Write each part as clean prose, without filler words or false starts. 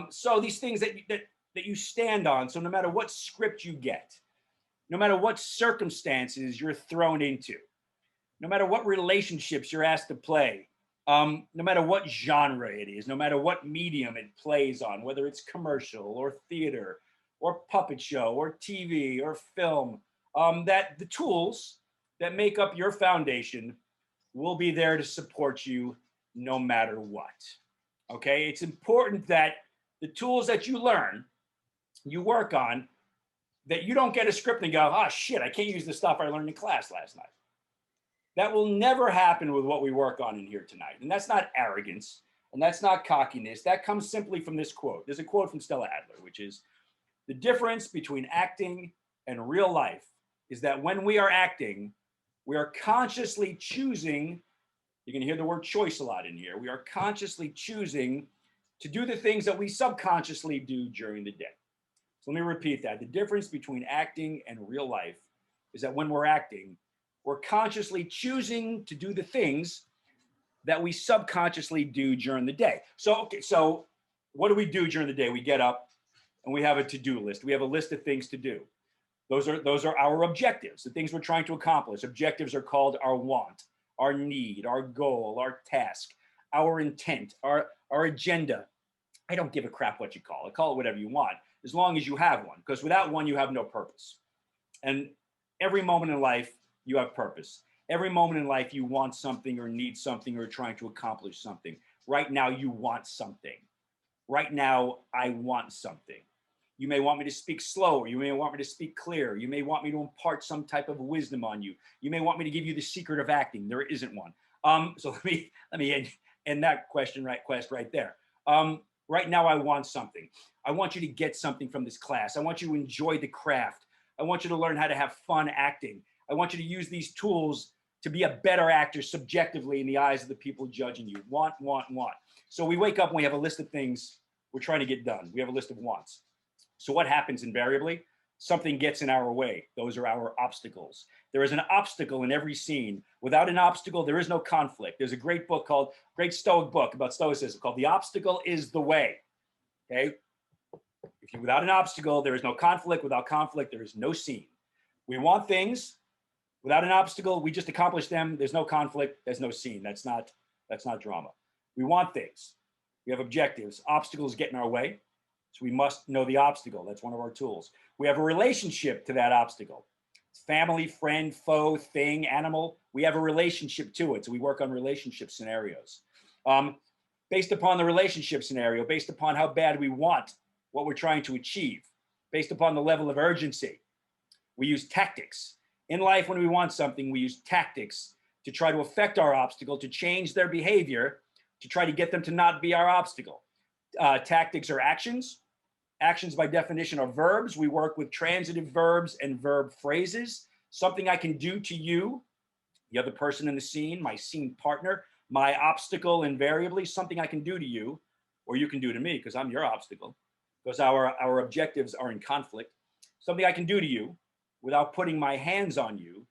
So these things that you stand on. So no matter what script you get, no matter what circumstances you're thrown into, no matter what relationships you're asked to play, no matter what genre it is, no matter what medium it plays on, whether it's commercial or theater or puppet show or TV or film, that the tools that make up your foundation will be there to support you no matter what. Okay, it's important that the tools that you learn, you work on, that you don't get a script and go, oh shit, I can't use the stuff I learned in class last night. That will never happen with what we work on in here tonight. And that's not arrogance and that's not cockiness. That comes simply from this quote. There's a quote from Stella Adler, which is, the difference between acting and real life is that when we are acting, we are consciously choosing, you're going to hear the word choice a lot in here. We are consciously choosing to do the things that we subconsciously do during the day. So let me repeat that. The difference between acting and real life is that when we're acting, we're consciously choosing to do the things that we subconsciously do during the day. So, okay, so what do we do during the day? We get up and we have a to-do list. We have a list of things to do. Those are our objectives, the things we're trying to accomplish. Objectives are called our want, our need, our goal, our task, our intent, our agenda. I don't give a crap what you call it. Call it whatever you want, as long as you have one, because without one, you have no purpose. And every moment in life, you have purpose. Every moment in life, you want something or need something or trying to accomplish something. Right now, you want something. Right now, I want something. You may want me to speak slower. You may want me to speak clear. You may want me to impart some type of wisdom on you. You may want me to give you the secret of acting. There isn't one. So let me end that quest right there. Right now, I want something. I want you to get something from this class. I want you to enjoy the craft. I want you to learn how to have fun acting. I want you to use these tools to be a better actor subjectively in the eyes of the people judging you. Want. So we wake up and we have a list of things we're trying to get done. We have a list of wants. So what happens invariably? Something gets in our way. Those are our obstacles. There is an obstacle in every scene. Without an obstacle, there is no conflict. There's a great Stoic book about Stoicism called The Obstacle is the Way. Okay? Without an obstacle, there is no conflict. Without conflict, there is no scene. We want things. Without an obstacle, we just accomplish them. There's no conflict. There's no scene. That's not drama. We want things. We have objectives. Obstacles get in our way. So we must know the obstacle. That's one of our tools. We have a relationship to that obstacle. It's family, friend, foe, thing, animal. We have a relationship to it. So we work on relationship scenarios. Based upon the relationship scenario, based upon how bad we want what we're trying to achieve, based upon the level of urgency, we use tactics. In life, when we want something, we use tactics to try to affect our obstacle, to change their behavior, to try to get them to not be our obstacle. Tactics are actions. Actions, by definition, are verbs. We work with transitive verbs and verb phrases. Something I can do to you, the other person in the scene, my scene partner, my obstacle invariably, something I can do to you, or you can do to me, because I'm your obstacle, because our objectives are in conflict. Something I can do to you without putting my hands on you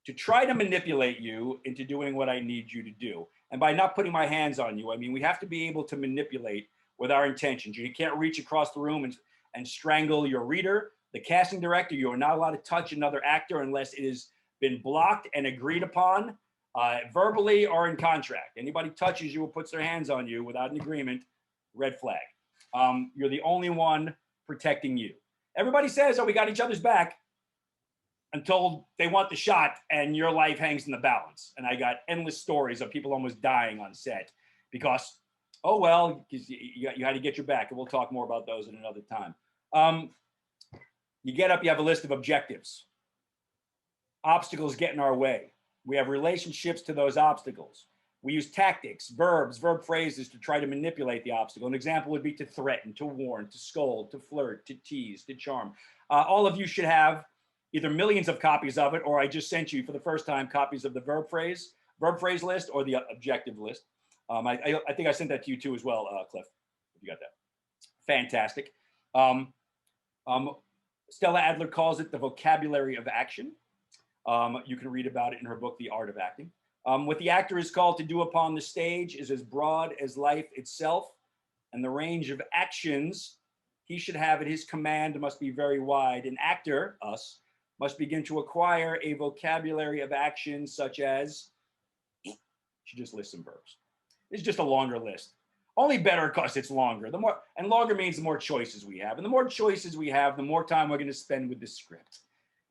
to try to manipulate you into doing what I need you to do. And by not putting my hands on you, I mean we have to be able to manipulate with our intentions. You can't reach across the room and strangle your reader, the casting director. You are not allowed to touch another actor unless it has been blocked and agreed upon verbally or in contract. Anybody touches you or puts their hands on you without an agreement, red flag. You're the only one protecting you. Everybody says, oh, we got each other's back, until they want the shot and your life hangs in the balance. And I got endless stories of people almost dying on set because, oh, well, you had to get your back. And we'll talk more about those at another time. You get up, you have a list of objectives. Obstacles get in our way. We have relationships to those obstacles. We use tactics, verbs, verb phrases to try to manipulate the obstacle. An example would be to threaten, to warn, to scold, to flirt, to tease, to charm. All of you should have either millions of copies of it, or I just sent you for the first time copies of the verb phrase list or the objective list. I think I sent that to you too as well, Cliff, if you got that. Fantastic. Stella Adler calls it the vocabulary of action. You can read about it in her book, The Art of Acting. What the actor is called to do upon the stage is as broad as life itself and the range of actions he should have at his command must be very wide. An actor, us, must begin to acquire a vocabulary of actions such as, she just lists some verbs. It's just a longer list. Only better because it's longer. The more, and longer means the more choices we have. And the more choices we have, the more time we're going to spend with the script.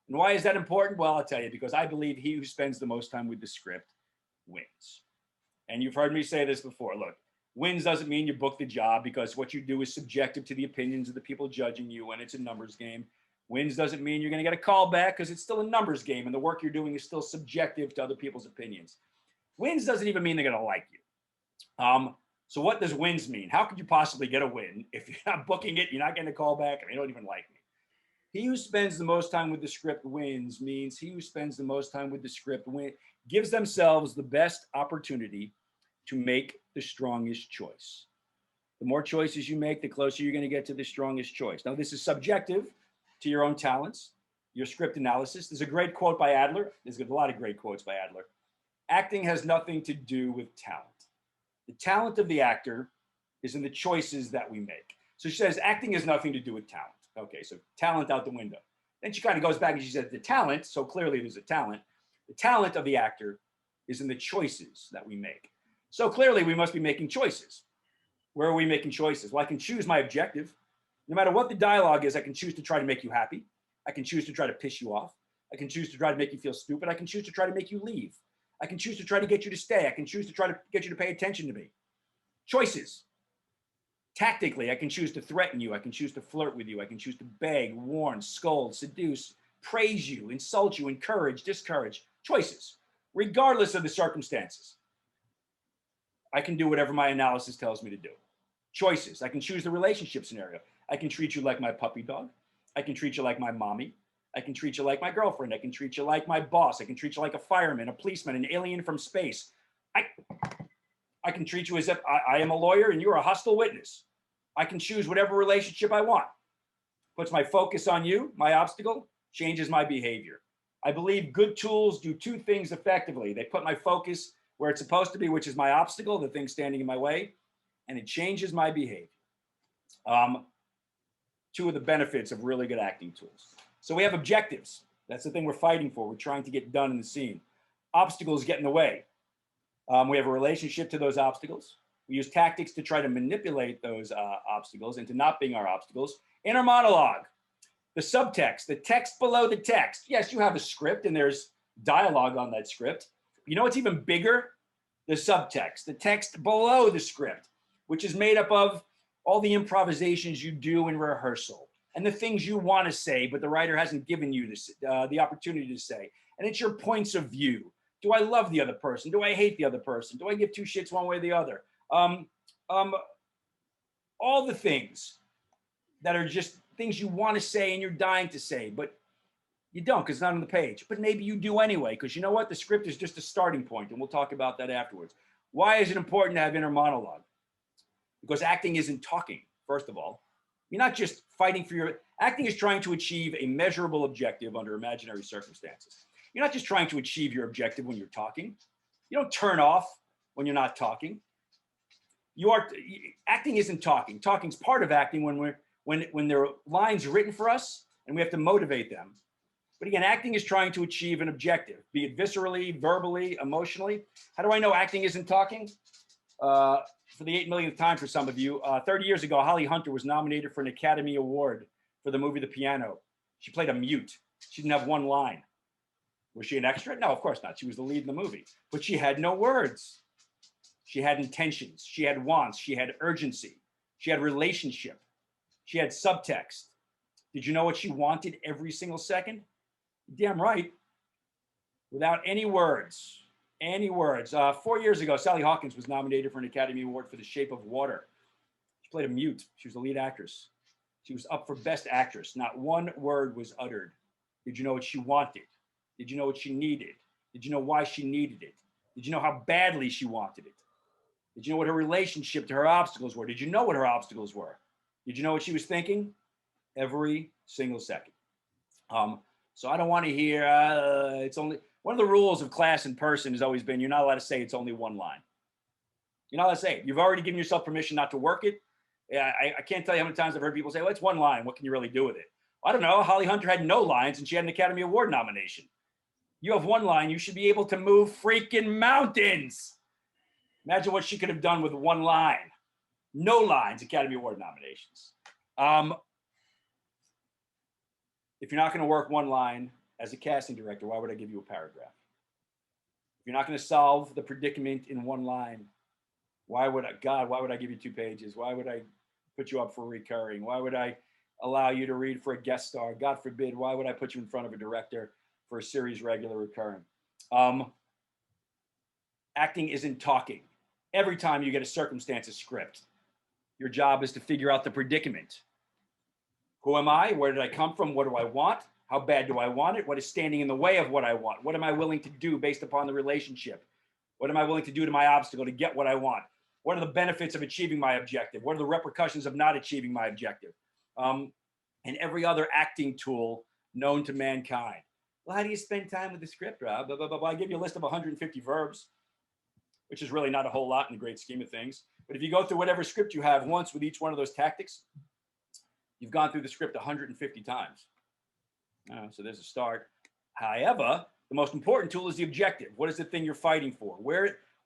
And why is that important? Well, I'll tell you, because I believe he who spends the most time with the script wins. And you've heard me say this before. Look, wins doesn't mean you book the job, because what you do is subjective to the opinions of the people judging you, and it's a numbers game. Wins doesn't mean you're going to get a call back, because it's still a numbers game, and the work you're doing is still subjective to other people's opinions. Wins doesn't even mean they're going to like you. So what does wins mean? How could you possibly get a win if you're not booking it, you're not getting a call back, and they don't even like me? He who spends the most time with the script wins means he who spends the most time with the script gives themselves the best opportunity to make the strongest choice. The more choices you make, the closer you're going to get to the strongest choice. Now, this is subjective to your own talents, your script analysis. There's a great quote by Adler. There's a lot of great quotes by Adler. Acting has nothing to do with talent. The talent of the actor is in the choices that we make. So she says, acting has nothing to do with talent. Okay, so talent out the window. Then she kind of goes back and she says, the talent, so clearly there's a talent. The talent of the actor is in the choices that we make. So clearly we must be making choices. Where are we making choices? Well, I can choose my objective. No matter what the dialogue is, I can choose to try to make you happy. I can choose to try to piss you off. I can choose to try to make you feel stupid. I can choose to try to make you leave. I can choose to try to get you to stay. I can choose to try to get you to pay attention to me. Choices. Tactically, I can choose to threaten you. I can choose to flirt with you. I can choose to beg, warn, scold, seduce, praise you, insult you, encourage, discourage. Choices, regardless of the circumstances. I can do whatever my analysis tells me to do. Choices. I can choose the relationship scenario. I can treat you like my puppy dog. I can treat you like my mommy. I can treat you like my girlfriend. I can treat you like my boss. I can treat you like a fireman, a policeman, an alien from space. I can treat you as if I am a lawyer and you're a hostile witness. I can choose whatever relationship I want. Puts my focus on you, my obstacle, changes my behavior. I believe good tools do two things effectively. They put my focus where it's supposed to be, which is my obstacle, the thing standing in my way, and it changes my behavior. Two of the benefits of really good acting tools. So we have objectives. That's the thing we're fighting for. We're trying to get done in the scene. Obstacles get in the way. We have a relationship to those obstacles. We use tactics to try to manipulate those obstacles into not being our obstacles. Inner monologue, the subtext, the text below the text. Yes, you have a script and there's dialogue on that script. You know what's even bigger? The subtext, the text below the script, which is made up of all the improvisations you do in rehearsal and the things you want to say, but the writer hasn't given you this, the opportunity to say. And it's your points of view. Do I love the other person? Do I hate the other person? Do I give two shits one way or the other? All the things that are just things you want to say and you're dying to say, but you don't because it's not on the page. But maybe you do anyway, because you know what? The script is just a starting point, and we'll talk about that afterwards. Why is it important to have inner monologue? Because acting isn't talking, first of all. You're not just fighting for your... Acting is trying to achieve a measurable objective under imaginary circumstances. You're not just trying to achieve your objective when you're talking. You don't turn off when you're not talking. Acting isn't talking. Talking's part of acting when there are lines written for us and we have to motivate them. But again, acting is trying to achieve an objective, be it viscerally, verbally, emotionally. How do I know acting isn't talking? For the 8 millionth time for some of you, 30 years ago, Holly Hunter was nominated for an Academy Award for the movie The Piano. She played a mute. She didn't have one line. Was she an extra? No, of course not. She was the lead in the movie. But she had no words. She had intentions. She had wants. She had urgency. She had relationship. She had subtext. Did you know what she wanted every single second? Damn right. Without any words. Any words. 4 years ago, Sally Hawkins was nominated for an Academy Award for The Shape of Water. She played a mute. She was the lead actress. She was up for Best Actress. Not one word was uttered. Did you know what she wanted? Did you know what she needed? Did you know why she needed it? Did you know how badly she wanted it? Did you know what her relationship to her obstacles were? Did you know what her obstacles were? Did you know what she was thinking? Every single second. So I don't want to hear, it's only, one of the rules of class in person has always been, you're not allowed to say it's only one line. You're not allowed to say it. You've already given yourself permission not to work it. Yeah, I can't tell you how many times I've heard people say, well, it's one line. What can you really do with it? I don't know. Holly Hunter had no lines and she had an Academy Award nomination. You have one line, you should be able to move freaking mountains. Imagine what she could have done with one line. No lines, Academy Award nominations. If you're not going to work one line as a casting director, why would I give you a paragraph? If you're not going to solve the predicament in one line, why would I give you 2 pages? Why would I put you up for recurring? Why would I allow you to read for a guest star? God forbid, why would I put you in front of a director for a series regular recurring? Acting isn't talking. Every time you get a circumstances script, your job is to figure out the predicament. Who am I? Where did I come from? What do I want? How bad do I want it? What is standing in the way of what I want? What am I willing to do based upon the relationship? What am I willing to do to my obstacle to get what I want? What are the benefits of achieving my objective? What are the repercussions of not achieving my objective? And every other acting tool known to mankind. Well, how do you spend time with the script, Rob? Blah, blah, blah, blah. I give you a list of 150 verbs, which is really not a whole lot in the great scheme of things. But if you go through whatever script you have once with each one of those tactics, you've gone through the script 150 times. So there's a start. However, the most important tool is the objective. What is the thing you're fighting for?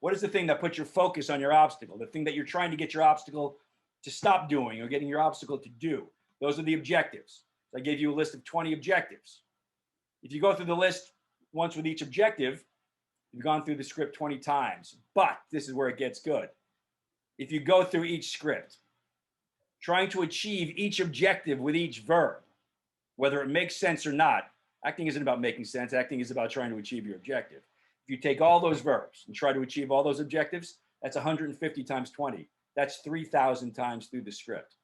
What is the thing that puts your focus on your obstacle? The thing that you're trying to get your obstacle to stop doing or getting your obstacle to do. Those are the objectives. So I gave you a list of 20 objectives. If you go through the list once with each objective, you've gone through the script 20 times. But this is where it gets good. If you go through each script, trying to achieve each objective with each verb, whether it makes sense or not, acting isn't about making sense. Acting is about trying to achieve your objective. If you take all those verbs and try to achieve all those objectives, that's 150 times 20. That's 3,000 times through the script.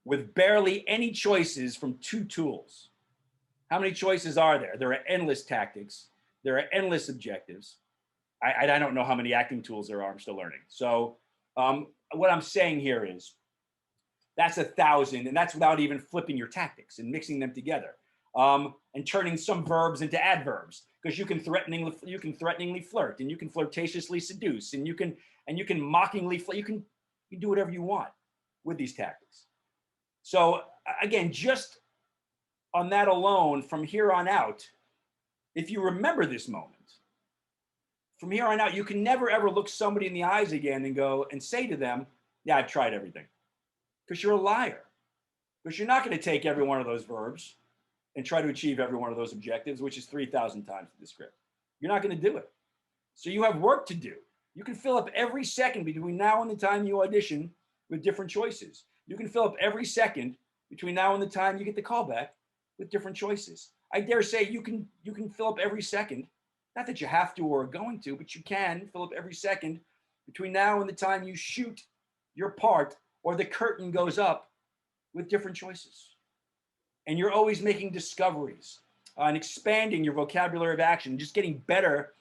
With barely any choices from 2 tools. How many choices are there? There are endless tactics. There are endless objectives. I don't know how many acting tools there are. I'm still learning. So what I'm saying here is that's 1,000, and that's without even flipping your tactics and mixing them together and turning some verbs into adverbs, because you can threateningly flirt, and you can flirtatiously seduce, and you can mockingly you can do whatever you want with these tactics. So again, just on that alone, from here on out, if you remember this moment, from here on out, you can never ever look somebody in the eyes again and go and say to them, yeah, I've tried everything. Because you're a liar. Because you're not going to take every one of those verbs and try to achieve every one of those objectives, which is 3,000 times the script. You're not going to do it. So you have work to do. You can fill up every second between now and the time you audition with different choices. You can fill up every second between now and the time you get the callback with different choices. I dare say you can fill up every second. Not that you have to or are going to, but you can fill up every second between now and the time you shoot your part or the curtain goes up with different choices. And you're always making discoveries and expanding your vocabulary of action, just getting better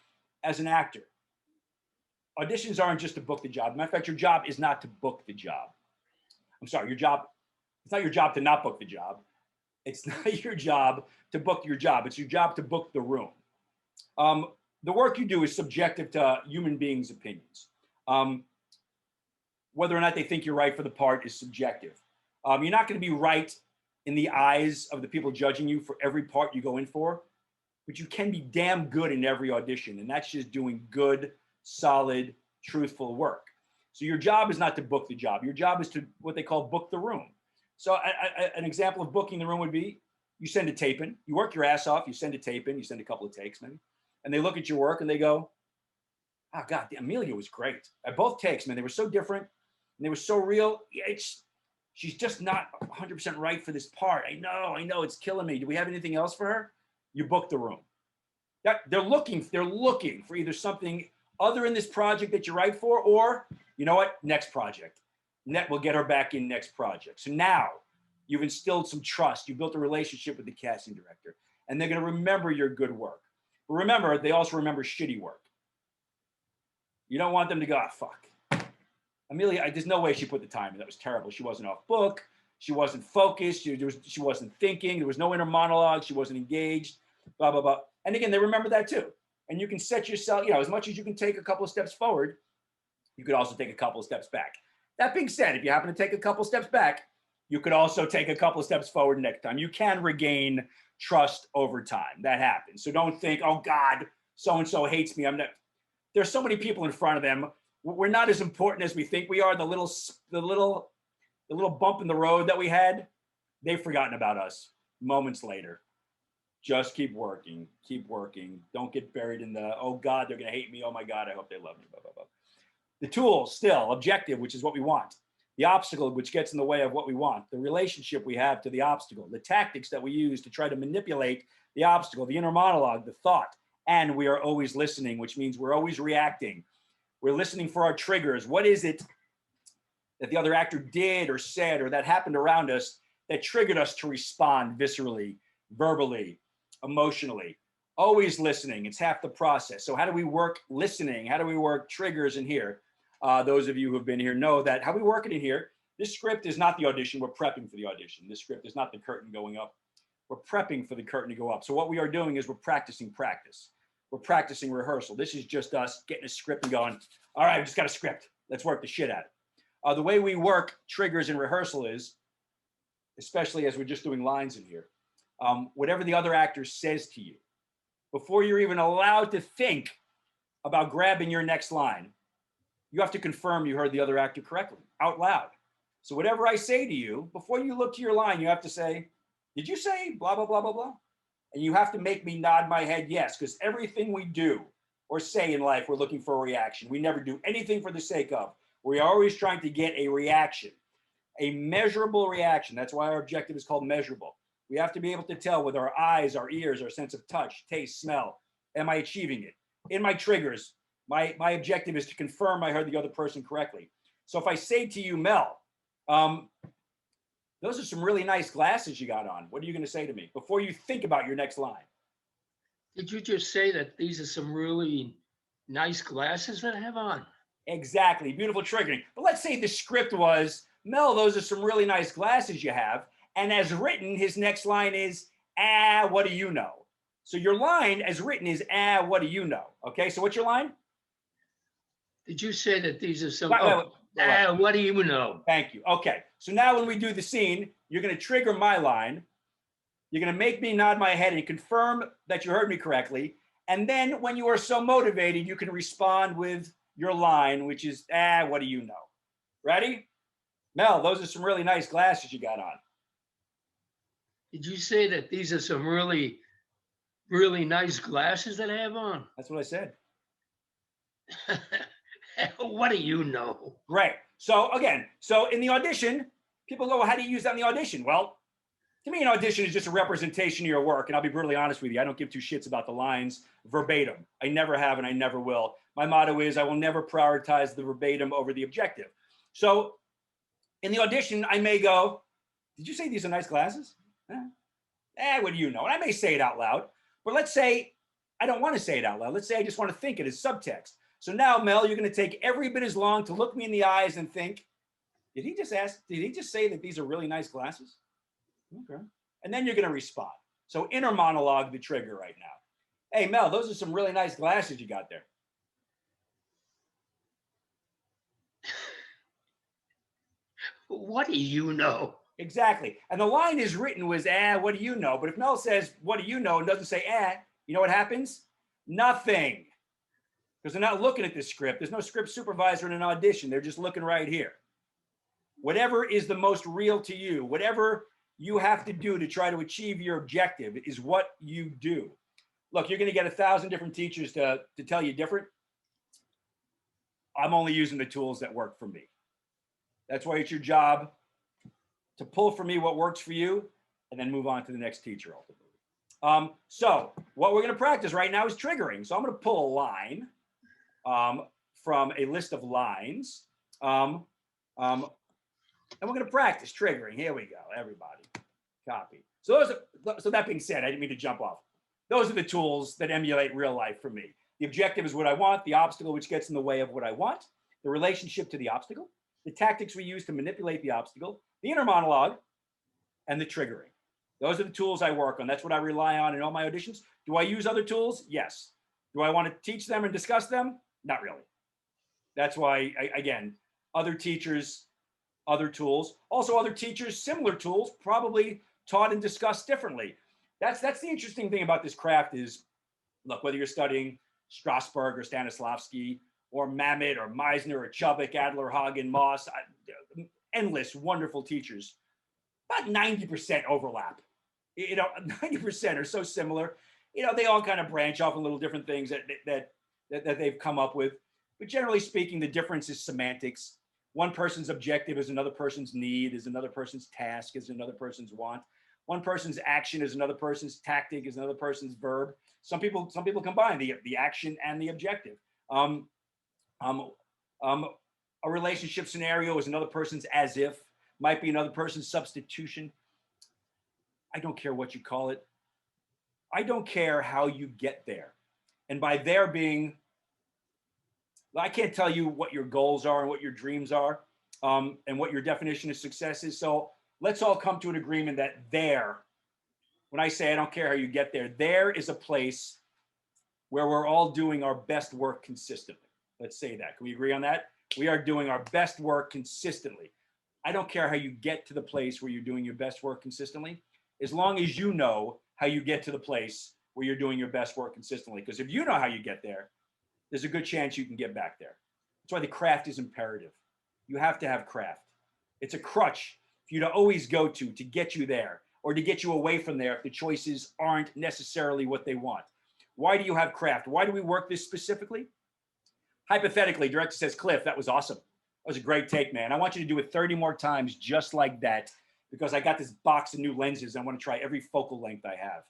as an actor. Auditions aren't just to book the job. Matter of fact, your job is not to book the job. I'm sorry, it's not your job to not book the job. It's not your job to book your job. It's your job to book the room. The work you do is subjective to human beings' opinions. Whether or not they think you're right for the part is subjective. You're not going to be right in the eyes of the people judging you for every part you go in for, but you can be damn good in every audition, and that's just doing good, solid, truthful work. So your job is not to book the job. Your job is to what they call book the room. So an example of booking the room would be you send a tape in, you work your ass off, you send a tape in, you send a couple of takes maybe, and they look at your work and they go, oh, God, Amelia was great. At both takes, man, they were so different and they were so real. She's just not 100% right for this part. I know, it's killing me. Do we have anything else for her? You book the room. They're looking for either something other in this project that you're right for, or you know what, next project. We'll get her back in next project. So now you've instilled some trust. You built a relationship with the casting director, and they're going to remember your good work. But remember, they also remember shitty work. You don't want them to go, fuck. Amelia, there's no way she put the time in. That was terrible. She wasn't off book. She wasn't focused. She wasn't thinking. There was no inner monologue. She wasn't engaged, blah, blah, blah. And again, they remember that too. And you can set yourself, as much as you can take a couple of steps forward, you could also take a couple of steps back. That being said, if you happen to take a couple steps back, you could also take a couple of steps forward next time. You can regain trust over time. That happens. So don't think, oh God, so-and-so hates me. I'm not. There's so many people in front of them. We're not as important as we think we are. The little bump in the road that we had, they've forgotten about us moments later. Just keep working, keep working. Don't get buried in the, oh God, they're going to hate me. Oh my God, I hope they love me. Blah, blah, blah. The tools, still, objective, which is what we want. The obstacle, which gets in the way of what we want. The relationship we have to the obstacle. The tactics that we use to try to manipulate the obstacle. The inner monologue, the thought. And we are always listening, which means we're always reacting. We're listening for our triggers. What is it that the other actor did or said or that happened around us that triggered us to respond viscerally, verbally, emotionally? Always listening. It's half the process. So how do we work listening? How do we work triggers in here? Those of you who have been here know that how we work it in here, this script is not the audition. We're prepping for the audition. This script is not the curtain going up. We're prepping for the curtain to go up. So what we are doing is we're practicing practice. We're practicing rehearsal. This is just us getting a script and going, all right, we just got a script. Let's work the shit at it. The way we work triggers in rehearsal is, especially as we're just doing lines in here, whatever the other actor says to you, before you're even allowed to think about grabbing your next line, you have to confirm you heard the other actor correctly, out loud. So whatever I say to you, before you look to your line, you have to say, did you say blah, blah, blah, blah, blah? And you have to make me nod my head yes, because everything we do or say in life, we're looking for a reaction. We never do anything for the sake of. We're always trying to get a reaction, a measurable reaction. That's why our objective is called measurable. We have to be able to tell with our eyes, our ears, our sense of touch, taste, smell. Am I achieving it? In my triggers, my objective is to confirm I heard the other person correctly. So if I say to you, Mel, those are some really nice glasses you got on. What are you going to say to me before you think about your next line? Did you just say that these are some really nice glasses that I have on? Exactly. Beautiful triggering. But let's say the script was, Mel, those are some really nice glasses you have. And as written, his next line is, what do you know? So your line as written is, what do you know? Okay, so what's your line? Did you say that these are some, wait. What do you know? Thank you. Okay, so now when we do the scene, you're going to trigger my line. You're going to make me nod my head and confirm that you heard me correctly. And then when you are so motivated, you can respond with your line, which is, what do you know? Ready? Mel, those are some really nice glasses you got on. Did you say that these are some really, really nice glasses that I have on? That's what I said. What do you know? Great. So again, so in the audition, people go, well, how do you use that in the audition? Well, to me, an audition is just a representation of your work. And I'll be brutally honest with you. I don't give two shits about the lines verbatim. I never have and I never will. My motto is I will never prioritize the verbatim over the objective. So in the audition, I may go, did you say these are nice glasses? What do you know? And I may say it out loud. But let's say I don't want to say it out loud. Let's say I just want to think it as subtext. So now, Mel, you're going to take every bit as long to look me in the eyes and think, did he just say that these are really nice glasses? Okay. And then you're going to respond. So inner monologue, the trigger right now. Hey, Mel, those are some really nice glasses you got there. What do you know? Exactly. And the line is written was, what do you know? But if Mel says, what do you know? And doesn't say, you know what happens? Nothing. Because they're not looking at this script. There's no script supervisor in an audition. They're just looking right here. Whatever is the most real to you, whatever you have to do to try to achieve your objective is what you do. Look, you're going to get 1,000 different teachers to tell you different. I'm only using the tools that work for me. That's why it's your job to pull from me what works for you and then move on to the next teacher ultimately. So what we're going to practice right now is triggering. So I'm going to pull a line from a list of lines. And we're going to practice triggering. Here we go, everybody. Copy. So that being said, I didn't mean to jump off. Those are the tools that emulate real life for me. The objective is what I want, the obstacle which gets in the way of what I want, the relationship to the obstacle, the tactics we use to manipulate the obstacle, the inner monologue, and the triggering. Those are the tools I work on. That's what I rely on in all my auditions. Do I use other tools? Yes. Do I want to teach them and discuss them? Not really. That's why, again, other teachers other tools, also other teachers, similar tools, probably taught and discussed differently. That's the interesting thing about this craft is, look, whether you're studying Strasberg or Stanislavski or Mamet or Meisner or Chubbuck, Adler, Hagen, Moss, endless wonderful teachers, about 90% overlap. 90% are so similar. They all kind of branch off in little different things that they've come up with. But generally speaking, the difference is semantics. One person's objective is another person's need, is another person's task, is another person's want. One person's action is another person's tactic, is another person's verb. Some people combine the action and the objective. A relationship scenario is another person's as if, might be another person's substitution. I don't care what you call it. I don't care how you get there. And by there being, I can't tell you what your goals are and what your dreams are, and what your definition of success is. So let's all come to an agreement that there, when I say I don't care how you get there, there is a place where we're all doing our best work consistently. Let's say that. Can we agree on that? We are doing our best work consistently. I don't care how you get to the place where you're doing your best work consistently, as long as you know how you get to the place where you're doing your best work consistently. Because if you know how you get there, there's a good chance you can get back there. That's why the craft is imperative. You have to have craft. It's a crutch for you to always go to get you there, or to get you away from there if the choices aren't necessarily what they want. Why do you have craft? Why do we work this specifically? Hypothetically, director says, Cliff, that was awesome. That was a great take, man. I want you to do it 30 more times just like that, because I got this box of new lenses. I want to try every focal length I have.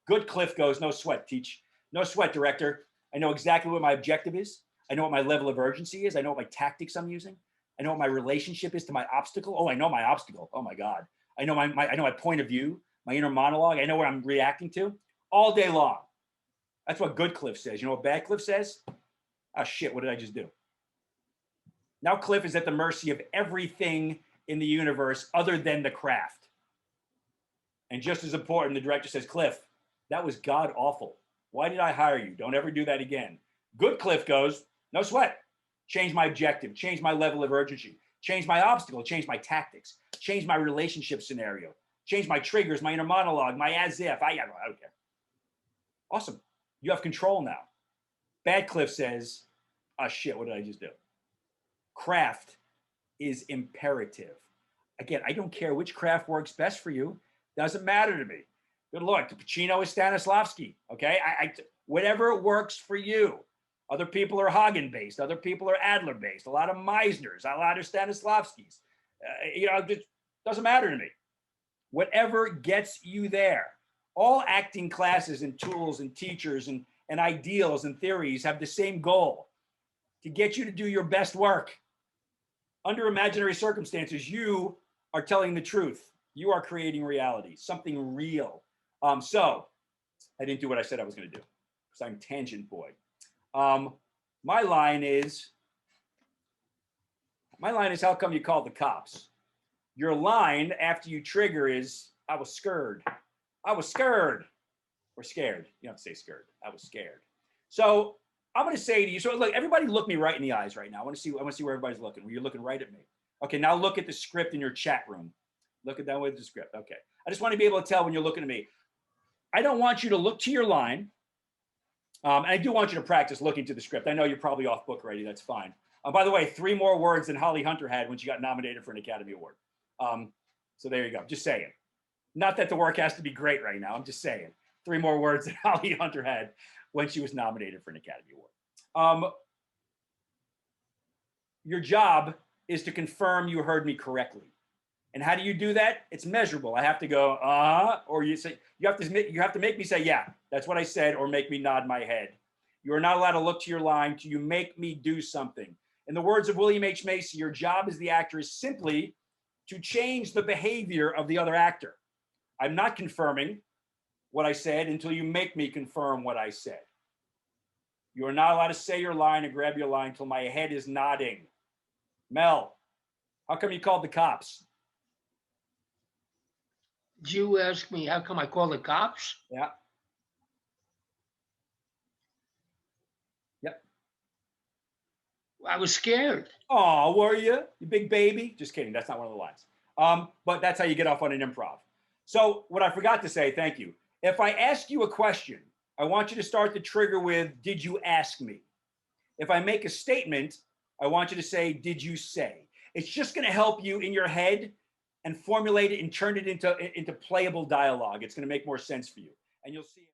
Good. Cliff goes, no sweat, teach. No sweat, director. I know exactly what my objective is. I know what my level of urgency is. I know what my tactics I'm using. I know what my relationship is to my obstacle. Oh, I know my obstacle. Oh my God. I know my point of view, my inner monologue. I know what I'm reacting to all day long. That's what good Cliff says. You know what bad Cliff says? Oh shit, what did I just do? Now Cliff is at the mercy of everything in the universe other than the craft. And just as important, the director says, Cliff, that was god awful. Why did I hire you? Don't ever do that again. Good Cliff goes, no sweat. Change my objective, change my level of urgency, change my obstacle, change my tactics, change my relationship scenario, change my triggers, my inner monologue, my as if. I don't care. Awesome. You have control now. Bad Cliff says, oh shit, what did I just do? Craft is imperative. Again, I don't care which craft works best for you. Doesn't matter to me. Good Lord, Pacino is Stanislavski. Okay, whatever works for you. Other people are Hagen based. Other people are Adler based. A lot of Meisners. A lot of Stanislavskis. It doesn't matter to me. Whatever gets you there. All acting classes and tools and teachers and ideals and theories have the same goal: to get you to do your best work. Under imaginary circumstances, you are telling the truth. You are creating reality, something real. So I didn't do what I said I was going to do, because I'm tangent boy. My line is, how come you called the cops? Your line after you trigger is, I was scared. I was scared. Or scared. You don't have to say scared. I was scared. So I'm going to say to you, so look, everybody look me right in the eyes right now. I want to see where everybody's looking. You're looking right at me. Okay, now look at the script in your chat room. Look at that with the script. Okay. I just want to be able to tell when you're looking at me. I don't want you to look to your line. And I do want you to practice looking to the script. I know you're probably off book already. That's fine. By the way, 3 more words than Holly Hunter had when she got nominated for an Academy Award. So there you go. Just saying. Not that the work has to be great right now. I'm just saying. 3 more words than Holly Hunter had when she was nominated for an Academy Award. Your job is to confirm you heard me correctly. And how do you do that? It's measurable. I have to go, or you have to make me say, yeah, that's what I said, or make me nod my head. You are not allowed to look to your line till you make me do something. In the words of William H. Macy, your job as the actor is simply to change the behavior of the other actor. I'm not confirming what I said until you make me confirm what I said. You are not allowed to say your line and grab your line until my head is nodding. Mel, how come you called the cops? Did you ask me how come I called the cops? Yeah. Yep. I was scared. Oh, were you? You big baby? Just kidding. That's not one of the lines. But that's how you get off on an improv. So what I forgot to say, thank you. If I ask you a question, I want you to start the trigger with, did you ask me? If I make a statement, I want you to say, did you say? It's just going to help you in your head and formulate it and turn it into playable dialogue. It's going to make more sense for you. And you'll see.